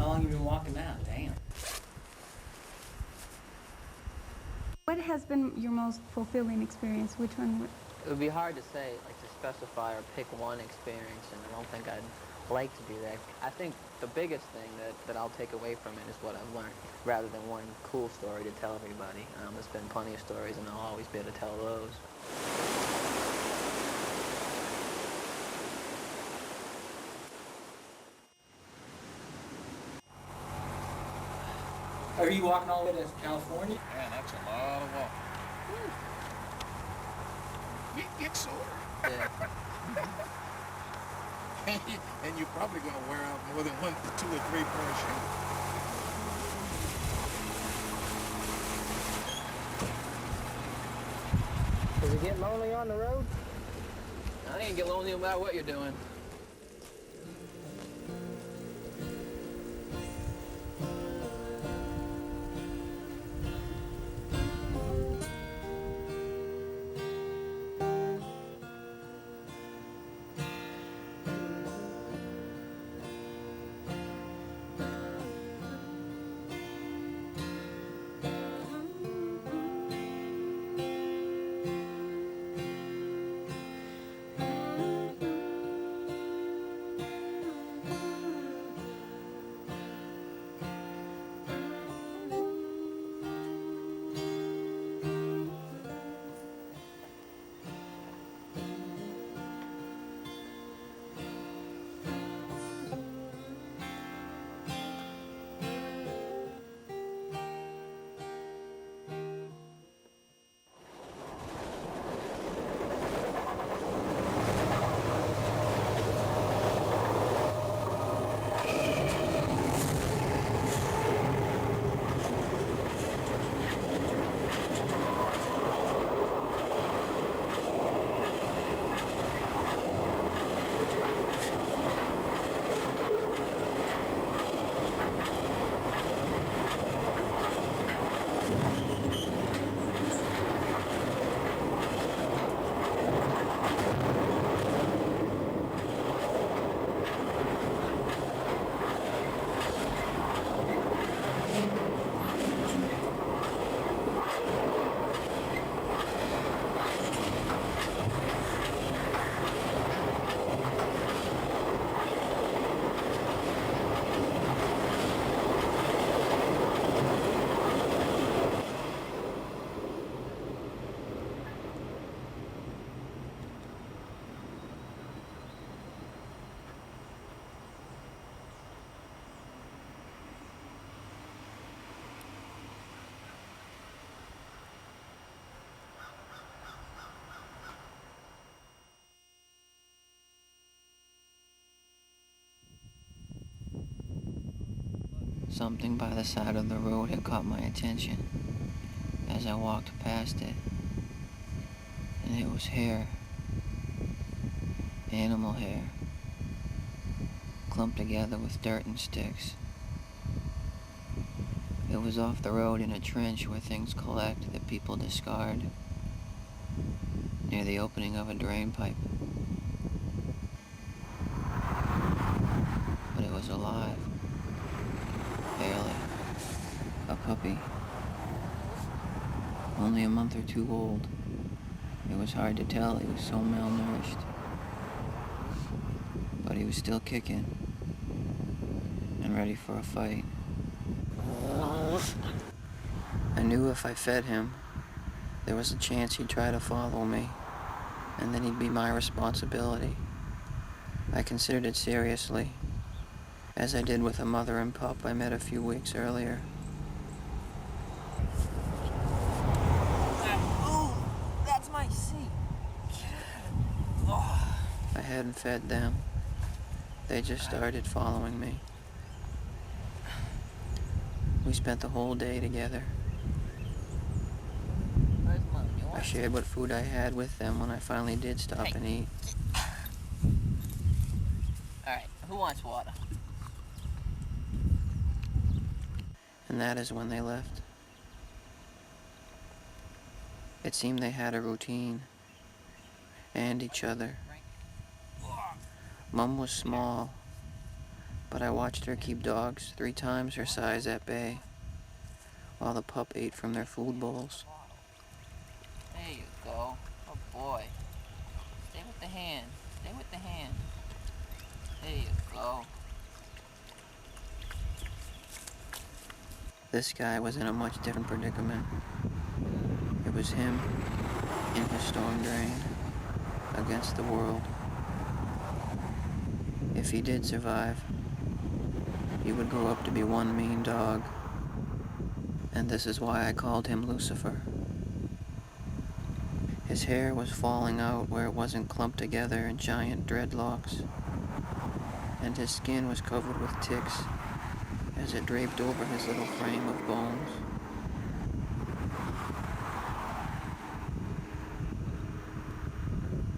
How long have you been walking now? Damn. What has been your most fulfilling experience? Which one would... It would be hard to say, like to specify or pick one experience, and I don't think I'd like to do that. I think the biggest thing that I'll take away from it is what I've learned, rather than one cool story to tell everybody. There's been plenty of stories, and I'll always be able to tell those. Are you walking all the way to California? Man, that's a lot of walking. You get sore. Yeah. And you're probably going to wear out more than 1, 2, or 3 pair of shoes. Does it get lonely on the road? I think it get lonely no matter what you're doing. Something by the side of the road had caught my attention as I walked past it, and it was hair, animal hair, clumped together with dirt and sticks. It was off the road in a trench where things collect that people discard, near the opening of a drain pipe. But it was alive. Barely. A puppy. Only a month or 2 old. It was hard to tell, he was so malnourished. But he was still kicking. And ready for a fight. I knew if I fed him, there was a chance he'd try to follow me. And then he'd be my responsibility. I considered it seriously, as I did with a mother and pup I met a few weeks earlier. Oh, that's my seat. Oh. I hadn't fed them. They just started following me. We spent the whole day together. I shared what food I had with them when I finally did stop and eat. Alright, who wants water? And that is when they left. It seemed they had a routine. And each other. Mom was small, But I watched her keep dogs 3 times her size at bay, while the pup ate from their food bowls. There you go. Oh boy. Stay with the hand. Stay with the hand. There you go. This guy was in a much different predicament. It was him in his storm drain against the world. If he did survive, he would grow up to be one mean dog. And this is why I called him Lucifer. His hair was falling out where it wasn't clumped together in giant dreadlocks, and his skin was covered with ticks as it draped over his little frame of bones.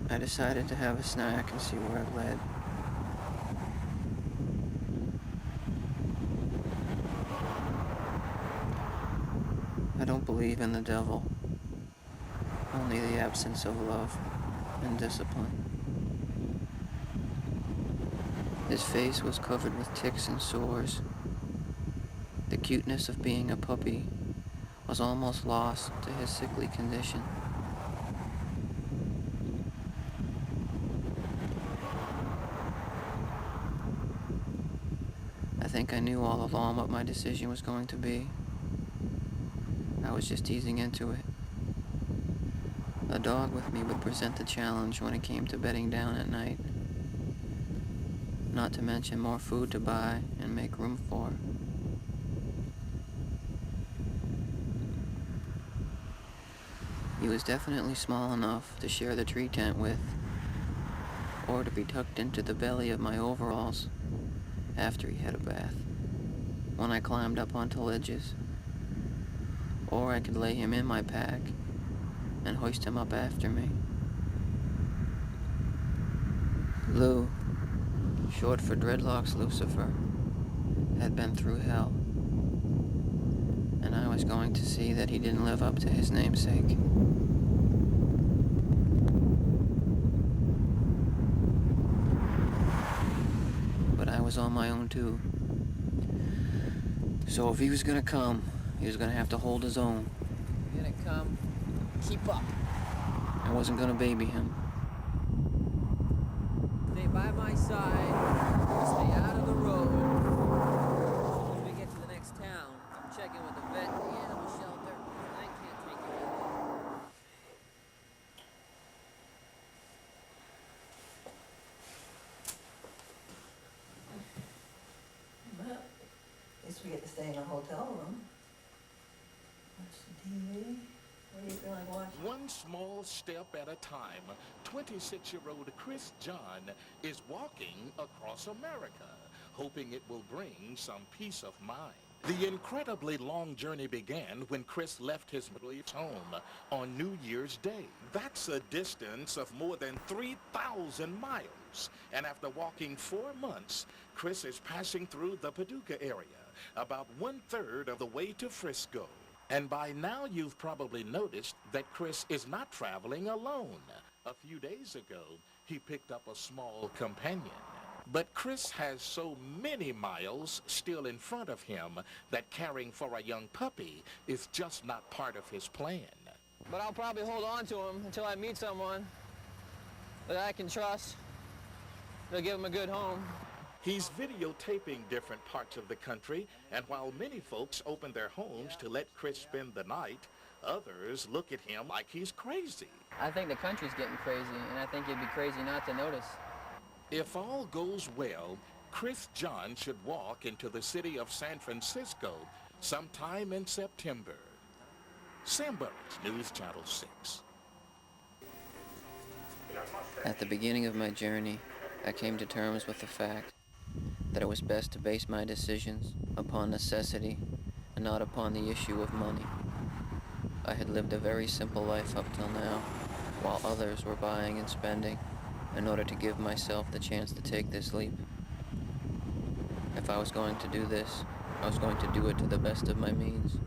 I decided to have a snack and see where it led. I don't believe in the devil, only the absence of love and discipline. His face was covered with ticks and sores. The cuteness of being a puppy was almost lost to his sickly condition. I think I knew all along what my decision was going to be. I was just easing into it. A dog with me would present the challenge when it came to bedding down at night. Not to mention more food to buy and make room for. He was definitely small enough to share the tree tent with, or to be tucked into the belly of my overalls after he had a bath, when I climbed up onto ledges. Or I could lay him in my pack and hoist him up after me. Lou, short for Dreadlocks Lucifer, had been through hell, and I was going to see that he didn't live up to his namesake. But I was on my own too. So if he was gonna come, he was gonna have to hold his own. You're gonna come. Keep up. I wasn't gonna baby him. Stay by my side. Stay out of the road. When we get to the next town, I'm checking with the vet and the animal shelter. I can't take you with me. Well, at least we get to stay in a hotel room. Watch the TV. What do you feel like watching? One small step at a time, 26-year-old Chris John is walking across America, hoping it will bring some peace of mind. The incredibly long journey began when Chris left his home on New Year's Day. That's a distance of more than 3,000 miles. And after walking 4 months, Chris is passing through the Paducah area, about 1/3 of the way to Frisco. And by now you've probably noticed that Chris is not traveling alone. A few days ago, he picked up a small companion. But Chris has so many miles still in front of him that caring for a young puppy is just not part of his plan. But I'll probably hold on to him until I meet someone that I can trust. They'll give him a good home. He's videotaping different parts of the country, and while many folks open their homes to let Chris spend the night, others look at him like he's crazy. I think the country's getting crazy, and I think it'd be crazy not to notice. If all goes well, Chris John should walk into the city of San Francisco sometime in September. Sam Burris, News Channel 6. At the beginning of my journey, I came to terms with the fact that it was best to base my decisions upon necessity and not upon the issue of money. I had lived a very simple life up till now, while others were buying and spending in order to give myself the chance to take this leap. If I was going to do this, I was going to do it to the best of my means.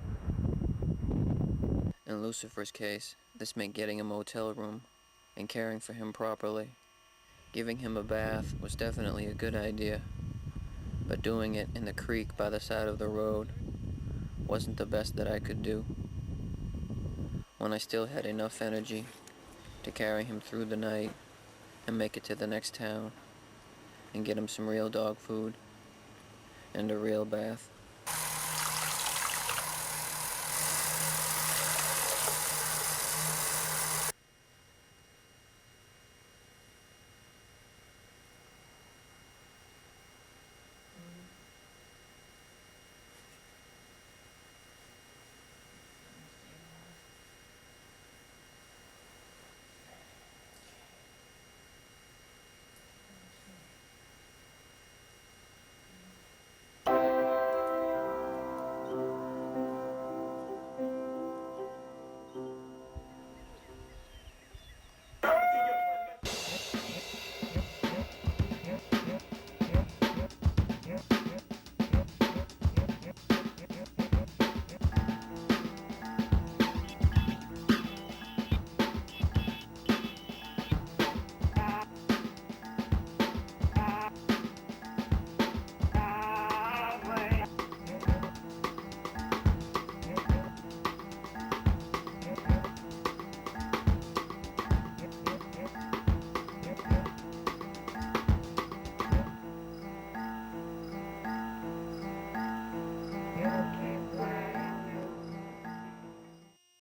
In Lucifer's case, this meant getting a motel room and caring for him properly. Giving him a bath was definitely a good idea. but doing it in the creek by the side of the road wasn't the best that I could do. When I still had enough energy to carry him through the night and make it to the next town and get him some real dog food and a real bath.